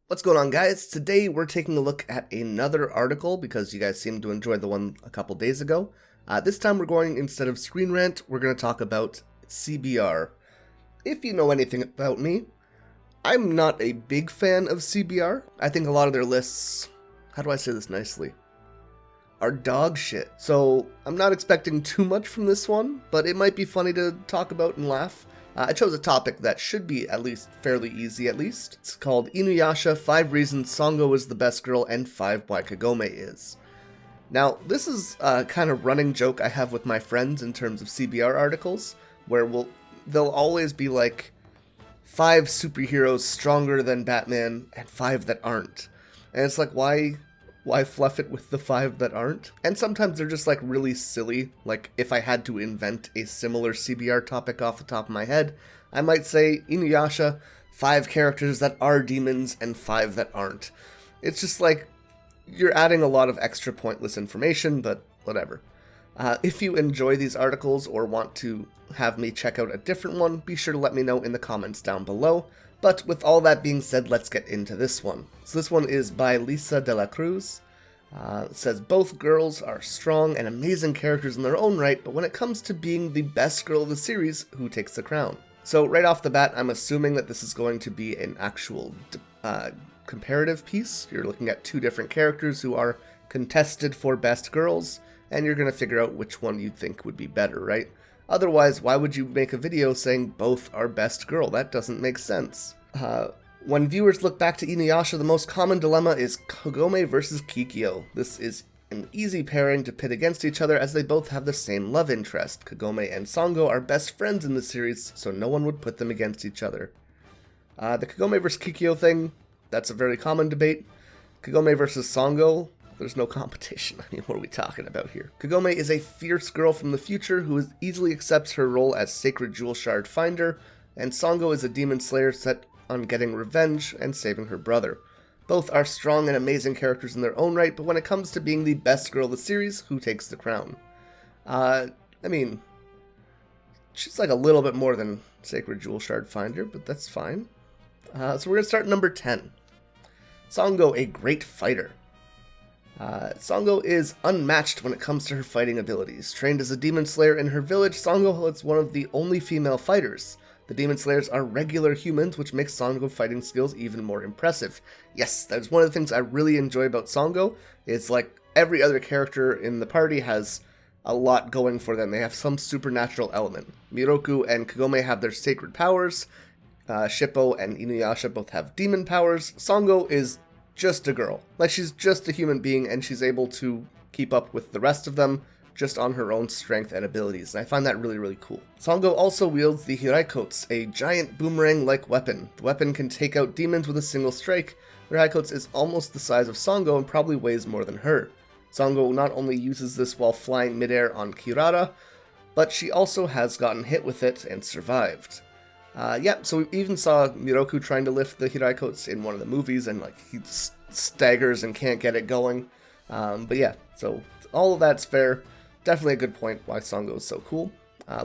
What's going on, guys? Today we're taking a look at another article because you guys seemed to enjoy the one a couple days ago. This time we're going, instead of Screen Rant, we're going to talk about CBR. If you know anything about me, I'm not a big fan of CBR. I think a lot of their lists, how do I say this nicely, are dog shit. So I'm not expecting too much from this one, but it might be funny to talk about and laugh. I chose a topic that should be at least fairly easy at least. It's called Inuyasha, 5 Reasons Sango is the Best Girl and 5 Why Kagome Is. Now, this is a kind of running joke I have with my friends in terms of CBR articles, where they'll always be like, 5 superheroes stronger than Batman and 5 that aren't. And it's like, why fluff it with the 5 that aren't? And sometimes they're just like really silly. Like if I had to invent a similar CBR topic off the top of my head, I might say Inuyasha, 5 characters that are demons and 5 that aren't. It's just like, you're adding a lot of extra pointless information, but whatever. If you enjoy these articles or want to have me check out a different one, be sure to let me know in the comments down below. But with all that being said, let's get into this one. So this one is by Lisa de la Cruz. It says, both girls are strong and amazing characters in their own right, but when it comes to being the best girl of the series, who takes the crown? So right off the bat, I'm assuming that this is going to be an actual comparative piece. You're looking at 2 different characters who are contested for best girls, and you're going to figure out which one you think would be better, right? Otherwise, why would you make a video saying both are best girl? That doesn't make sense. When viewers look back to Inuyasha, the most common dilemma is Kagome versus Kikyo. This is an easy pairing to pit against each other as they both have the same love interest. Kagome and Sango are best friends in the series, so no one would put them against each other. The Kagome versus Kikyo thing, that's a very common debate. Kagome versus Sango, there's no competition. I mean, what are we talking about here? Kagome is a fierce girl from the future who easily accepts her role as Sacred Jewel Shard Finder, and Sango is a demon slayer set on getting revenge and saving her brother. Both are strong and amazing characters in their own right, but when it comes to being the best girl of the series, who takes the crown? I mean, she's like a little bit more than Sacred Jewel Shard Finder, but that's fine. So we're going to start at number 10. Sango, a great fighter. Sango is unmatched when it comes to her fighting abilities. Trained as a demon slayer in her village, Sango is one of the only female fighters. The demon slayers are regular humans, which makes Sango fighting skills even more impressive. Yes, that's one of the things I really enjoy about Sango. It's like every other character in the party has a lot going for them. They have some supernatural element. Miroku and Kagome have their sacred powers. Shippo and Inuyasha both have demon powers. Sango is just a girl. Like, she's just a human being, and she's able to keep up with the rest of them just on her own strength and abilities, and I find that really, really cool. Sango also wields the Hiraikotsu, a giant boomerang-like weapon. The weapon can take out demons with a single strike. The Hiraikotsu is almost the size of Sango and probably weighs more than her. Sango not only uses this while flying midair on Kirara, but she also has gotten hit with it and survived. So we even saw Miroku trying to lift the Hiraikotsu in one of the movies, and like he staggers and can't get it going. But yeah, so all of that's fair. Definitely a good point why Sango is so cool.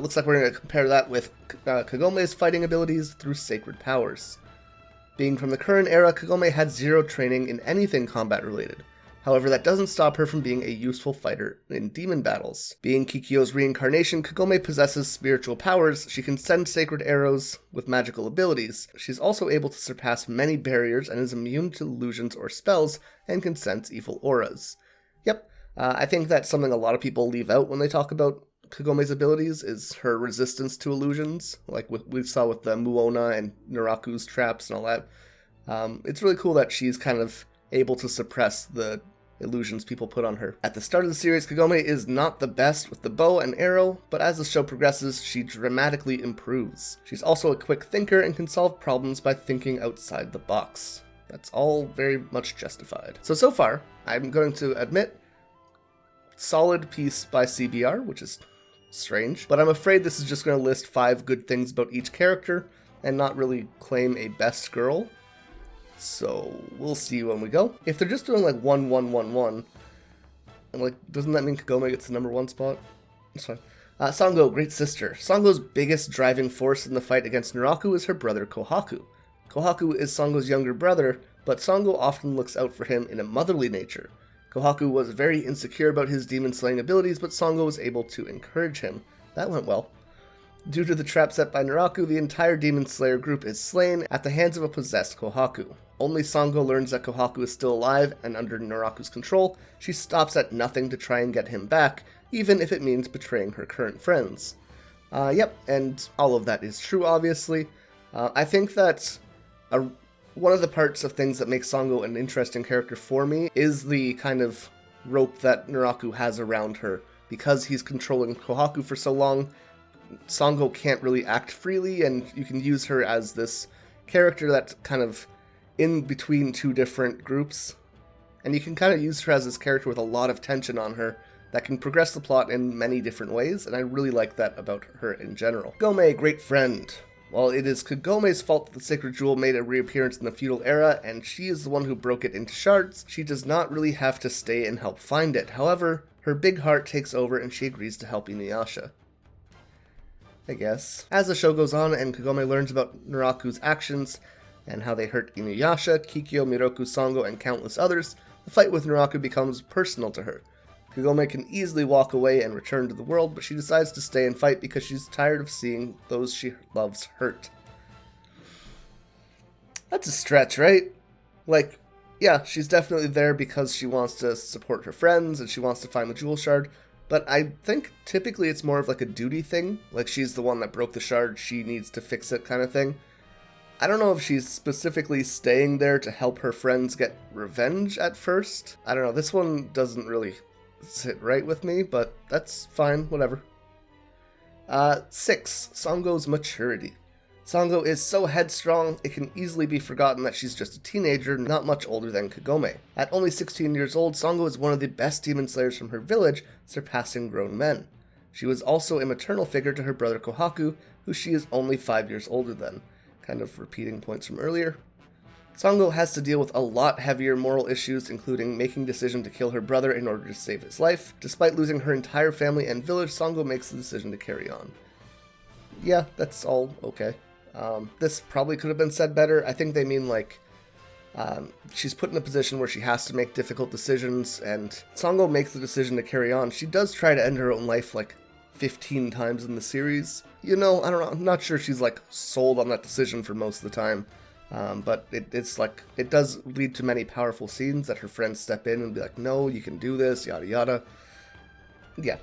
Looks like we're going to compare that with Kagome's fighting abilities through sacred powers. Being from the current era, Kagome had 0 training in anything combat related. However, that doesn't stop her from being a useful fighter in demon battles. Being Kikyo's reincarnation, Kagome possesses spiritual powers. She can send sacred arrows with magical abilities. She's also able to surpass many barriers and is immune to illusions or spells and can sense evil auras. Yep, I think that's something a lot of people leave out when they talk about Kagome's abilities, is her resistance to illusions, like we saw with the Muona and Naraku's traps and all that. It's really cool that she's kind of able to suppress the illusions people put on her. At the start of the series, Kagome is not the best with the bow and arrow, but as the show progresses, she dramatically improves. She's also a quick thinker and can solve problems by thinking outside the box. That's all very much justified. So far, I'm going to admit, solid piece by CBR, which is strange, but I'm afraid this is just going to list 5 good things about each character and not really claim a best girl. So we'll see when we go. If they're just doing like 1, 1, 1, 1, and like, doesn't that mean Kagome gets the number 1 spot? That's fine. Sango, great sister. Sango's biggest driving force in the fight against Naraku is her brother Kohaku. Kohaku is Sango's younger brother, but Sango often looks out for him in a motherly nature. Kohaku was very insecure about his demon-slaying abilities, but Sango was able to encourage him. That went well. Due to the trap set by Naraku, the entire Demon Slayer group is slain at the hands of a possessed Kohaku. Only Sango learns that Kohaku is still alive and under Naraku's control. She stops at nothing to try and get him back, even if it means betraying her current friends. Yep, and all of that is true, obviously. I think that one of the parts of things that makes Sango an interesting character for me is the kind of rope that Naraku has around her. Because he's controlling Kohaku for so long, Sango can't really act freely, and you can use her as this character that's kind of in between two different groups. And you can kind of use her as this character with a lot of tension on her that can progress the plot in many different ways, and I really like that about her in general. Kagome, great friend. While it is Kagome's fault that the Sacred Jewel made a reappearance in the feudal era, and she is the one who broke it into shards, she does not really have to stay and help find it. However, her big heart takes over and she agrees to help Inuyasha. I guess. As the show goes on and Kagome learns about Naraku's actions and how they hurt Inuyasha, Kikyo, Miroku, Sango, and countless others, the fight with Naraku becomes personal to her. Kagome can easily walk away and return to the world, but she decides to stay and fight because she's tired of seeing those she loves hurt. That's a stretch, right? Like, yeah, she's definitely there because she wants to support her friends and she wants to find the jewel shard, but I think typically it's more of like a duty thing, like she's the one that broke the shard, she needs to fix it kind of thing. I don't know if she's specifically staying there to help her friends get revenge at first. I don't know, this one doesn't really sit right with me, but that's fine, whatever. 6. Sango's maturity. Sango is so headstrong, it can easily be forgotten that she's just a teenager, not much older than Kagome. At only 16 years old, Sango is one of the best demon slayers from her village, surpassing grown men. She was also a maternal figure to her brother Kohaku, who she is only 5 years older than. Kind of repeating points from earlier. Sango has to deal with a lot heavier moral issues, including making the decision to kill her brother in order to save his life. Despite losing her entire family and village, Sango makes the decision to carry on. Yeah, that's all okay. This probably could have been said better. I think they mean like, she's put in a position where she has to make difficult decisions, and Sango makes the decision to carry on. She does try to end her own life like 15 times in the series. You know, I don't know, I'm not sure she's like sold on that decision for most of the time. But it's like, it does lead to many powerful scenes that her friends step in and be like, no, you can do this, yada yada. Yeah.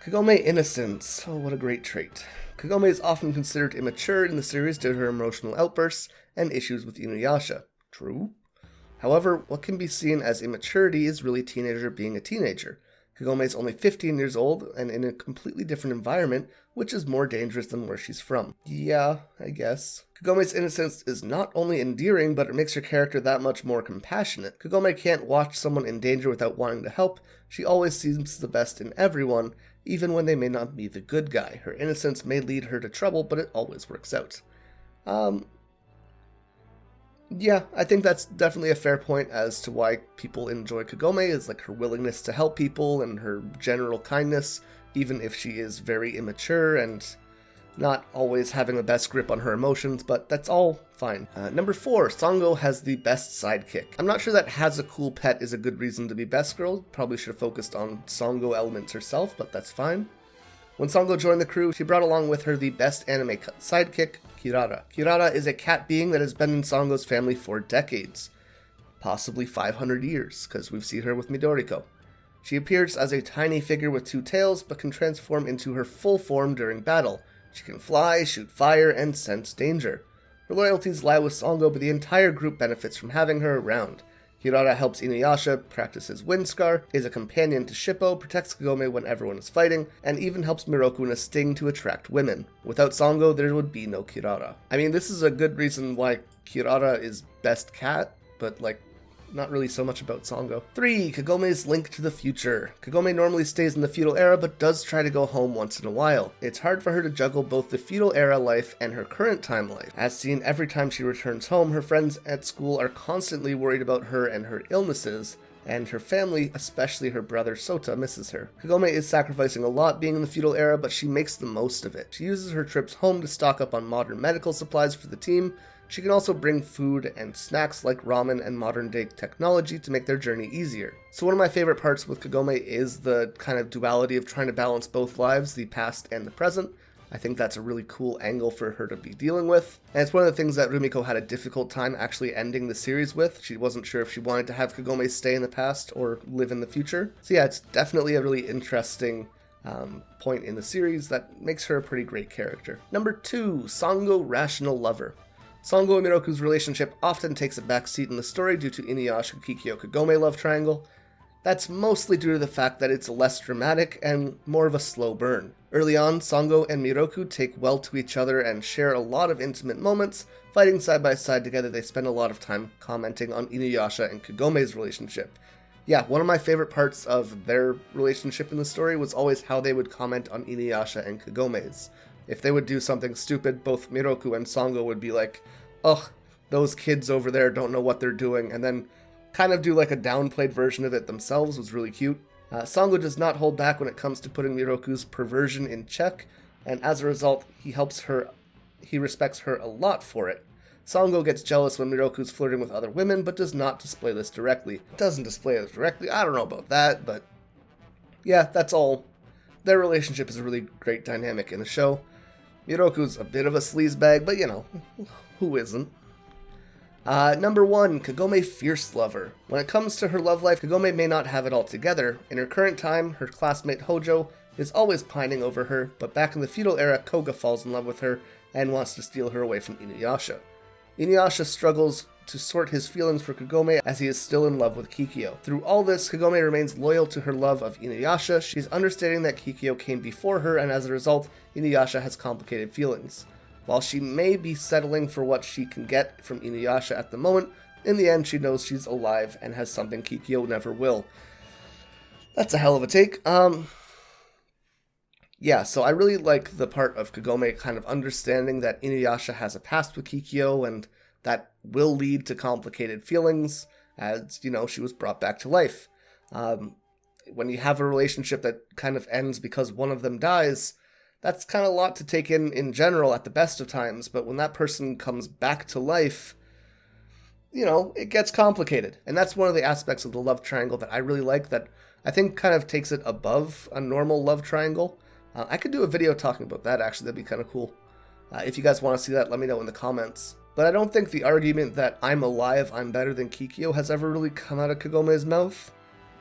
Kagome innocence. Oh, what a great trait. Kagome is often considered immature in the series due to her emotional outbursts and issues with Inuyasha. True. However, what can be seen as immaturity is really teenager being a teenager. Kagome is only 15 years old and in a completely different environment, which is more dangerous than where she's from. Yeah, I guess. Kagome's innocence is not only endearing, but it makes her character that much more compassionate. Kagome can't watch someone in danger without wanting to help. She always seems the best in everyone, even when they may not be the good guy. Her innocence may lead her to trouble, but it always works out. Yeah, I think that's definitely a fair point as to why people enjoy Kagome, is like her willingness to help people and her general kindness, even if she is very immature and not always having the best grip on her emotions, but that's all fine. Number 4, Sango has the best sidekick. I'm not sure that has a cool pet is a good reason to be best girl. Probably should have focused on Sango elements herself, but that's fine. When Sango joined the crew, she brought along with her the best anime sidekick, Kirara. Kirara is a cat being that has been in Sango's family for decades. Possibly 500 years, because we've seen her with Midoriko. She appears as a tiny figure with 2 tails, but can transform into her full form during battle. She can fly, shoot fire, and sense danger. Her loyalties lie with Sango, but the entire group benefits from having her around. Kirara helps Inuyasha practice his wind scar, is a companion to Shippo, protects Kagome when everyone is fighting, and even helps Miroku in a sting to attract women. Without Sango, there would be no Kirara. I mean, this is a good reason why Kirara is best cat, but like, not really so much about Sango. 3. Kagome's link to the future. Kagome normally stays in the feudal era, but does try to go home once in a while. It's hard for her to juggle both the feudal era life and her current time life. As seen every time she returns home, her friends at school are constantly worried about her and her illnesses, and her family, especially her brother Sota, misses her. Kagome is sacrificing a lot being in the feudal era, but she makes the most of it. She uses her trips home to stock up on modern medical supplies for the team. She can also bring food and snacks like ramen and modern day technology to make their journey easier. So one of my favorite parts with Kagome is the kind of duality of trying to balance both lives, the past and the present. I think that's a really cool angle for her to be dealing with. And it's one of the things that Rumiko had a difficult time actually ending the series with. She wasn't sure if she wanted to have Kagome stay in the past or live in the future. So yeah, it's definitely a really interesting point in the series that makes her a pretty great character. Number 2, Sango, Rational Lover. Sango and Miroku's relationship often takes a backseat in the story due to Inuyasha Kikyo Kagome love triangle. That's mostly due to the fact that it's less dramatic and more of a slow burn. Early on, Sango and Miroku take well to each other and share a lot of intimate moments. Fighting side by side together, they spend a lot of time commenting on Inuyasha and Kagome's relationship. Yeah, one of my favorite parts of their relationship in the story was always how they would comment on Inuyasha and Kagome's. If they would do something stupid, both Miroku and Sango would be like, "Ugh, those kids over there don't know what they're doing," and then kind of do like a downplayed version of it themselves. Was really cute. Sango does not hold back when it comes to putting Miroku's perversion in check, and as a result, he respects her a lot for it. Sango gets jealous when Miroku's flirting with other women, but does not display this directly. Doesn't display it directly, I don't know about that, but yeah, that's all. Their relationship is a really great dynamic in the show. Miroku's a bit of a sleazebag, but you know, who isn't? Number 1, Kagome Fierce Lover. When it comes to her love life, Kagome may not have it all together. In her current time, her classmate Hojo is always pining over her, but back in the feudal era, Koga falls in love with her and wants to steal her away from Inuyasha. Inuyasha struggles to sort his feelings for Kagome as he is still in love with Kikyo. Through all this, Kagome remains loyal to her love of Inuyasha. She's understanding that Kikyo came before her, and as a result, Inuyasha has complicated feelings. While she may be settling for what she can get from Inuyasha at the moment, in the end she knows she's alive and has something Kikyo never will. That's a hell of a take. Yeah, so I really like the part of Kagome kind of understanding that Inuyasha has a past with Kikyo and that will lead to complicated feelings as, you know, she was brought back to life. When you have a relationship that kind of ends because one of them dies, that's kind of a lot to take in general at the best of times, but when that person comes back to life, you know, it gets complicated. And that's one of the aspects of the love triangle that I really like, that I think kind of takes it above a normal love triangle. I could do a video talking about that, actually. That'd be kind of cool. If you guys want to see that, let me know in the comments. But I don't think the argument that I'm alive, I'm better than Kikyo has ever really come out of Kagome's mouth.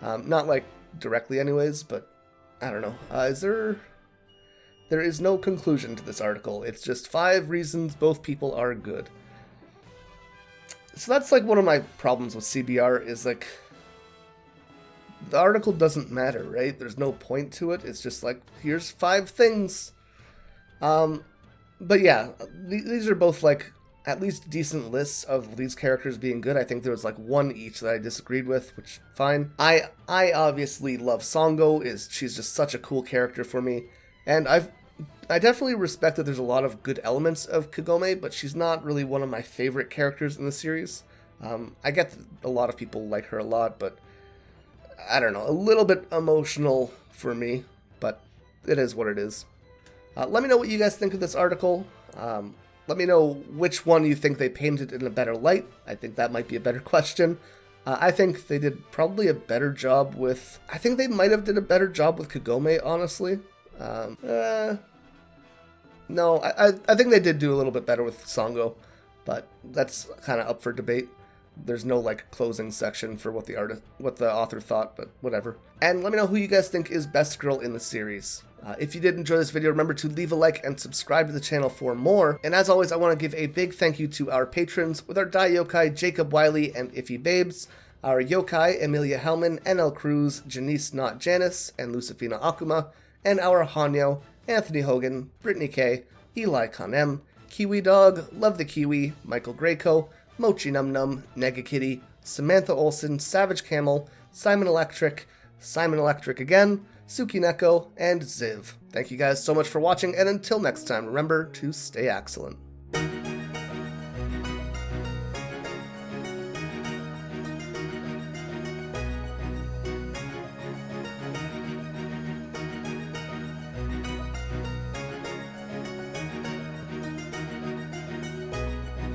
Not like directly anyways, but I don't know. There is no conclusion to this article. It's just 5 reasons both people are good. So that's like one of my problems with CBR is like, the article doesn't matter, right? There's no point to it. It's just like, here's 5 things. But yeah, these are both like at least decent lists of these characters being good. I think there was like 1 each that I disagreed with, which fine. I obviously love Sango. She's just such a cool character for me. And I definitely respect that there's a lot of good elements of Kagome, but she's not really one of my favorite characters in the series. I get that a lot of people like her a lot, but I don't know, a little bit emotional for me, but it is what it is. Let me know what you guys think of this article. Let me know which one you think they painted in a better light. I think that might be a better question. I think they did probably a better job with... I think they might have did a better job with Kagome, honestly. No, I think they did do a little bit better with Sango, but that's kind of up for debate. There's no like closing section for what the author thought, but whatever. And let me know who you guys think is best girl in the series. If you did enjoy this video, remember to leave a like and subscribe to the channel for more. And as always, I want to give a big thank you to our patrons, with our Dai Yokai Jacob Wiley and Iffy Babes, our Yokai Amelia Hellman, NL Cruz, Janice Not Janice, and Lucifina Akuma, and our Hanyo, Anthony Hogan, Brittany K, Eli Kanem, Kiwi Dog, Love the Kiwi, Michael Grayco, Mochi Num Num, Nega Kitty, Samantha Olsen, Savage Camel, Simon Electric again, Suki Neko, and Ziv. Thank you guys so much for watching, and until next time, remember to stay excellent.